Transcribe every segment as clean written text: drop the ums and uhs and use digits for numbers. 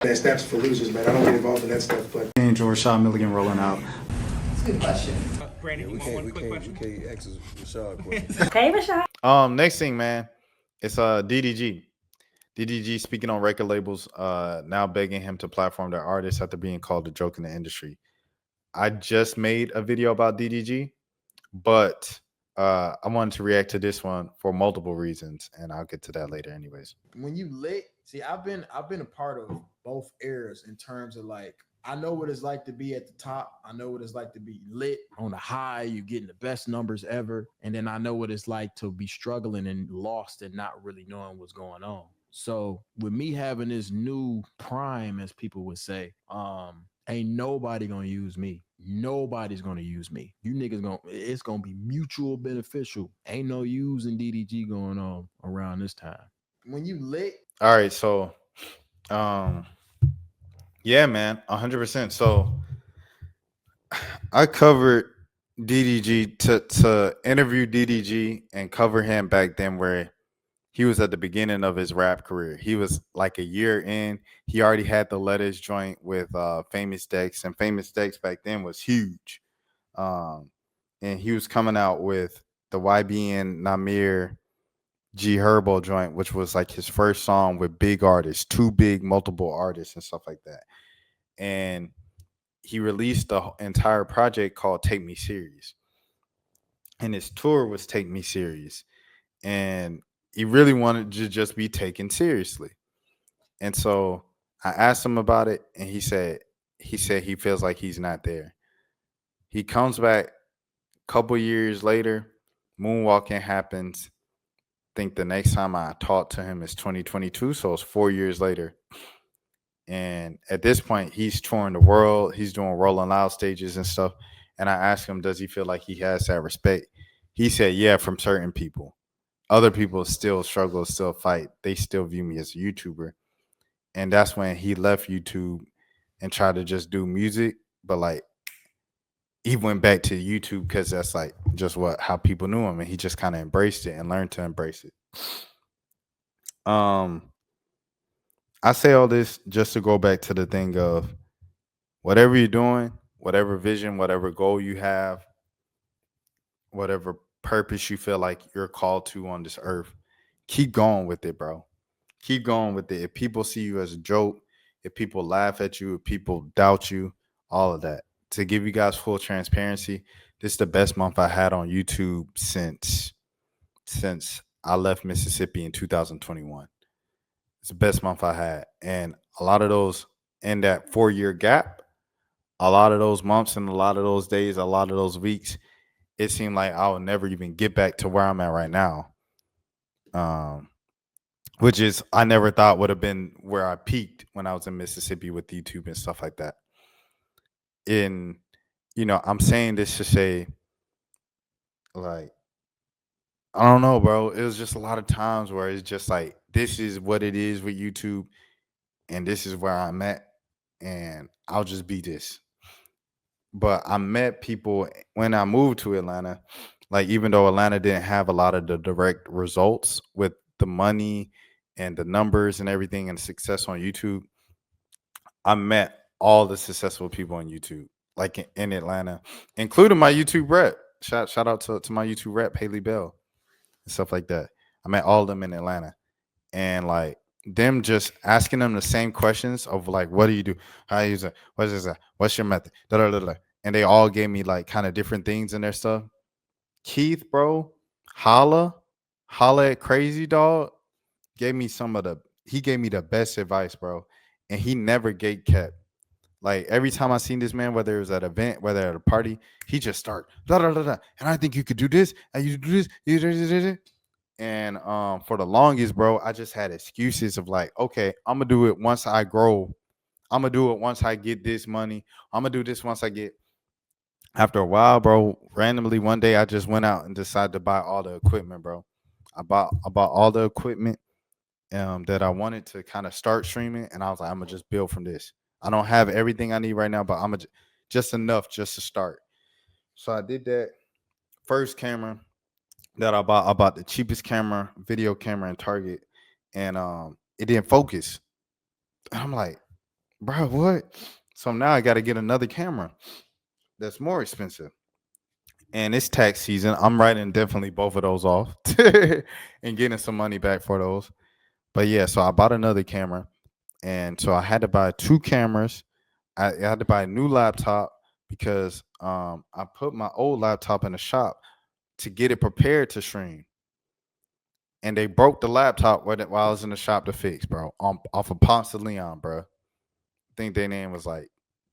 That snaps for losers, man. I don't get involved in that stuff, but Angel Rashad Milligan rolling out. That's a good question. Brandon, Yeah, you want one quick question? we can't ask Rashad question. Hey, Rashad. Next thing, man, it's DDG. DDG speaking on record labels, now begging him to platform their artists after being called a joke in the industry. I just made a video about DDG, but I wanted to react to this one for multiple reasons, and I'll get to that later, anyways. When you lit, see, I've been a part of both eras in terms of like I know what it's like to be at the top. I know what it's like to be lit on the high. You're getting the best numbers ever, and then I know what it's like to be struggling and lost and not really knowing what's going on. So with me having this new prime, as people would say, ain't nobody gonna use me. Nobody's gonna use me. You niggas it's gonna be mutual beneficial. Ain't no using DDG going on around this time. When you lit, All right, so, yeah, man, 100%. So I covered DDG to interview DDG and cover him back then, where he was at the beginning of his rap career. He was like a year in. He already had the Letters joint with Famous Dex, and Famous Dex back then was huge. And he was coming out with the YBN Namir G Herbo joint, which was like his first song with big artists, two big multiple artists and stuff like that. And he released the entire project called Take Me Serious. And his tour was Take Me Serious. And he really wanted to just be taken seriously. And so I asked him about it, and he said he feels like he's not there. He comes back a couple years later, moonwalking happens. I think the next time I talked to him is 2022, so it's 4 years later. And at this point, he's touring the world. He's doing Rolling Loud stages and stuff. And I asked him, does he feel like he has that respect? He said, yeah, from certain people. Other people still struggle, still fight. They still view me as a YouTuber. And that's when he left YouTube and tried to just do music. But like, he went back to YouTube because that's like just how people knew him. And he just kind of embraced it and learned to embrace it. I say all this just to go back to the thing of whatever you're doing, whatever vision, whatever goal you have, whatever purpose you feel like you're called to on this earth, keep going with it, bro. Keep going with it. If people see you as a joke, if people laugh at you, if people doubt you, all of that. To give you guys full transparency, this is the best month I had on YouTube since I left Mississippi in 2021. It's the best month I had. And a lot of those in that 4-year gap, a lot of those months and a lot of those days, a lot of those weeks, it seemed like I would never even get back to where I'm at right now. Which is I never thought would have been where I peaked when I was in Mississippi with YouTube and stuff like that. And, I'm saying this to say, like, I don't know, bro. It was just a lot of times where it's just like, this is what it is with YouTube, and this is where I'm at, and I'll just be this. But I met people when I moved to Atlanta, like, even though Atlanta didn't have a lot of the direct results with the money and the numbers and everything and success on YouTube, I met all the successful people on YouTube, like in Atlanta, including my YouTube rep. Shout out to my YouTube rep, Haley Bell, and stuff like that. I met all of them in Atlanta. And like them just asking them the same questions of like, what do you do? How you use it? What is that? What's your method? Da, da, da, da. And they all gave me like kind of different things in their stuff. Keith, bro, holla at Crazy Dog, he gave me the best advice, bro. And he never gate kept. Like every time I seen this man, whether it was at an event, whether at a party, he just start da da da da. And I think you could do this, and you do this, you do this. And for the longest, bro, I just had excuses of like, okay, I'm gonna do it once I grow. I'm gonna do it once I get this money. I'm gonna do this once I get. After a while, bro, randomly one day I just went out and decided to buy all the equipment, bro. I bought all the equipment that I wanted to kind of start streaming, and I was like, I'm gonna just build from this. I don't have everything I need right now, but I'm gonna just enough just to start. So I did that. First camera that I bought the cheapest camera, video camera in Target, and it didn't focus. And I'm like, bro, what? So now I got to get another camera that's more expensive. And it's tax season. I'm writing definitely both of those off and getting some money back for those. But yeah, so I bought another camera. And so I had to buy two cameras. I had to buy a new laptop because I put my old laptop in the shop to get it prepared to stream. And they broke the laptop while I was in the shop to fix, bro. Off of Ponce de Leon, bro. I think their name was like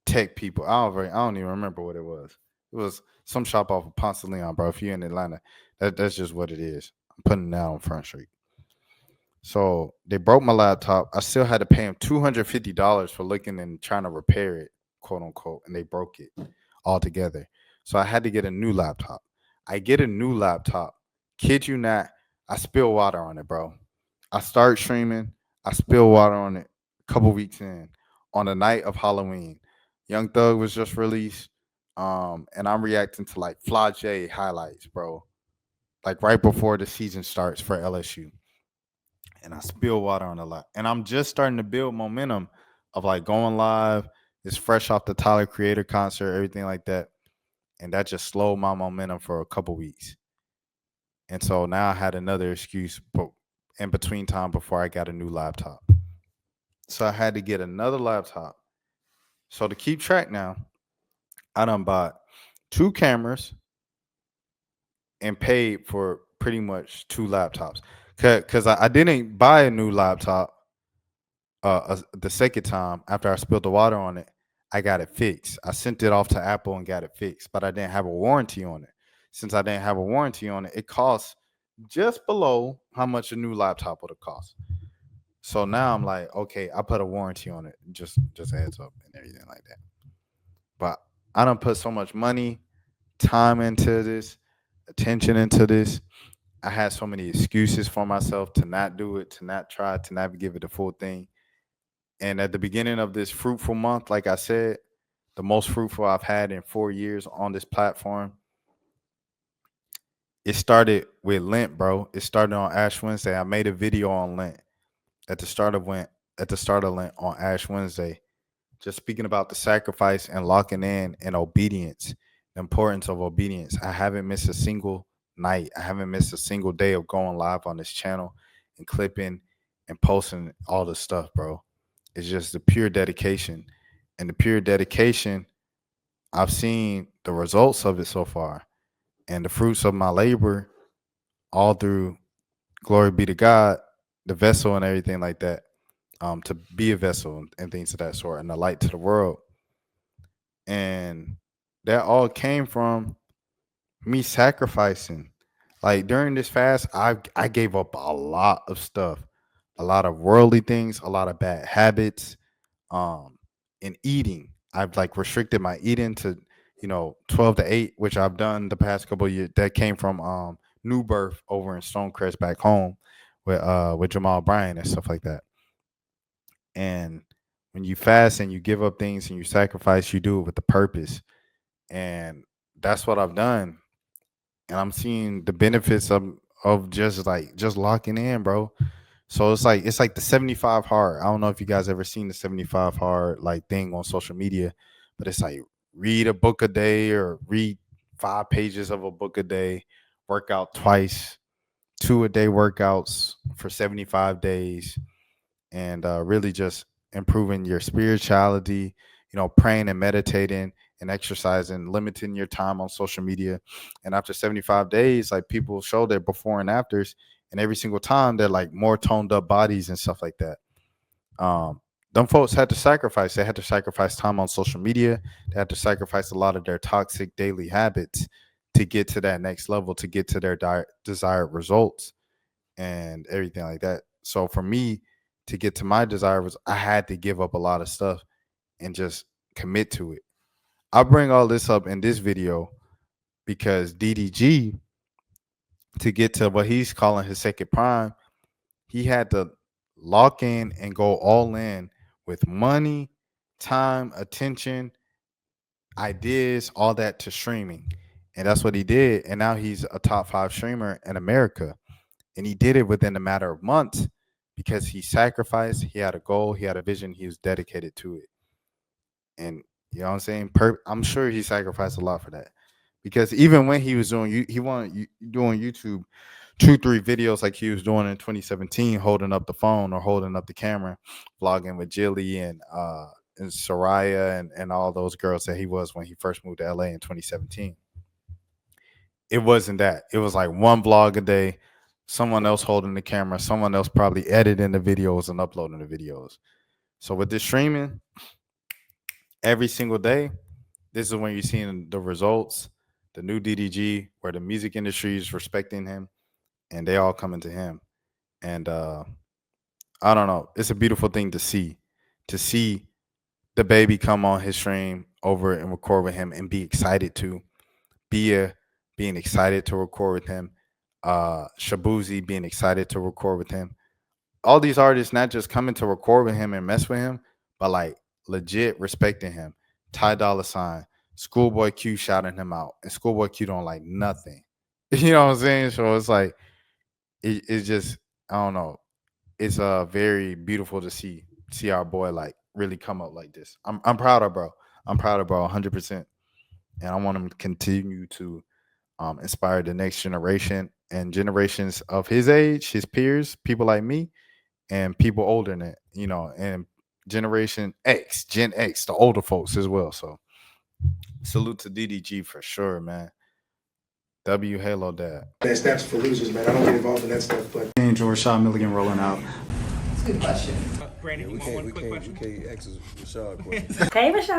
Tech People. I don't even remember what it was. It was some shop off of Ponce de Leon, bro. If you're in Atlanta, that's just what it is. I'm putting it out on Front Street. So they broke my laptop. I still had to pay them $250 for looking and trying to repair it, quote unquote, and they broke it altogether. So I had to get a new laptop. I get a new laptop. Kid you not, I spill water on it, bro. I start streaming. I spill water on it a couple weeks in on the night of Halloween. Young Thug was just released. And I'm reacting to like Flage highlights, bro. Like right before the season starts for LSU. And I spill water on a lot. And I'm just starting to build momentum of like going live. It's fresh off the Tyler Creator concert, everything like that. And that just slowed my momentum for a couple weeks. And so now I had another excuse in between time before I got a new laptop. So I had to get another laptop. So to keep track now, I done bought two cameras and paid for pretty much two laptops. Because I didn't buy a new laptop the second time after I spilled the water on it. I got it fixed. I sent it off to Apple and got it fixed, but I didn't have a warranty on it. Since I didn't have a warranty on it, it costs just below how much a new laptop would have cost. So now I'm like, okay, I put a warranty on it, just a heads up and everything like that. But I don't put so much money, time into this, attention into this. I had so many excuses for myself to not do it, to not try, to not give it the full thing. And at the beginning of this fruitful month, like I said, the most fruitful I've had in 4 years on this platform, it started with Lent, bro. It started on Ash Wednesday. I made a video on Lent at the start of Lent on Ash Wednesday, just speaking about the sacrifice and locking in and obedience, the importance of obedience. I haven't missed a single night. I haven't missed a single day of going live on this channel and clipping and posting all this stuff, bro. It's just the pure dedication. And the pure dedication, I've seen the results of it so far and the fruits of my labor all through glory be to God, the vessel and everything like that, to be a vessel and things of that sort and a light to the world. And that all came from me sacrificing. Like during this fast, I gave up a lot of stuff, a lot of worldly things, a lot of bad habits, in eating. I've like restricted my eating to 12 to 8, which I've done the past couple of years. That came from New Birth over in Stonecrest back home with Jamal Bryan and stuff like that. And when you fast and you give up things and you sacrifice, you do it with a purpose. And that's what I've done. And I'm seeing the benefits of just locking in, bro. So it's like the 75 hard. I don't know if you guys ever seen the 75 hard like thing on social media, but it's like read a book a day or read 5 pages of a book a day, work out twice, 2 a day workouts for 75 days, and really just improving your spirituality, praying and meditating and exercising, limiting your time on social media. And after 75 days, like people show their before and afters, and every single time they're like more toned up bodies and stuff like that. Them folks had to sacrifice. They had to sacrifice time on social media. They had to sacrifice a lot of their toxic daily habits to get to that next level, to get to their desired results and everything like that. So for me to get to my desire I had to give up a lot of stuff and just commit to it. I'll bring all this up in this video because DDG, to get to what he's calling his second prime, he had to lock in and go all in with money, time, attention, ideas, all that to streaming. And that's what he did. And now he's a top 5 streamer in America. And he did it within a matter of months because he sacrificed, he had a goal, he had a vision, he was dedicated to it. And you know what I'm saying? I'm sure he sacrificed a lot for that. Because even when he was doing, he wasn't doing YouTube 2-3 videos like he was doing in 2017, holding up the phone or holding up the camera, vlogging with Jilly and Soraya and all those girls that he was when he first moved to LA in 2017. It wasn't that. It was like one vlog a day, someone else holding the camera, someone else probably editing the videos and uploading the videos. So with this streaming, every single day, this is when you're seeing the results, the new DDG, where the music industry is respecting him and they all coming to him. And I don't know. It's a beautiful thing to see the baby come on his stream over and record with him and be excited to being excited to record with him. Shabuzi being excited to record with him. All these artists not just coming to record with him and mess with him, but like legit respecting him. Ty Dolla $ign, Schoolboy Q shouting him out, and Schoolboy Q don't like nothing. You know what I'm saying? So it's like it's just I don't know. It's very beautiful to see our boy like really come up like this. I'm proud of bro. I'm proud of bro 100%, and I want him to continue to inspire the next generation and generations of his age, his peers, people like me, and people older than that, you know, and Generation X, Gen X, the older folks as well. So salute to DDG for sure, man. W Halo Dad. That's for losers, man. I don't get involved in that stuff, but Change or Rashad Milligan rolling out. That's a good question. Yeah, we can't ask Rashad questions. Hey, Rashad.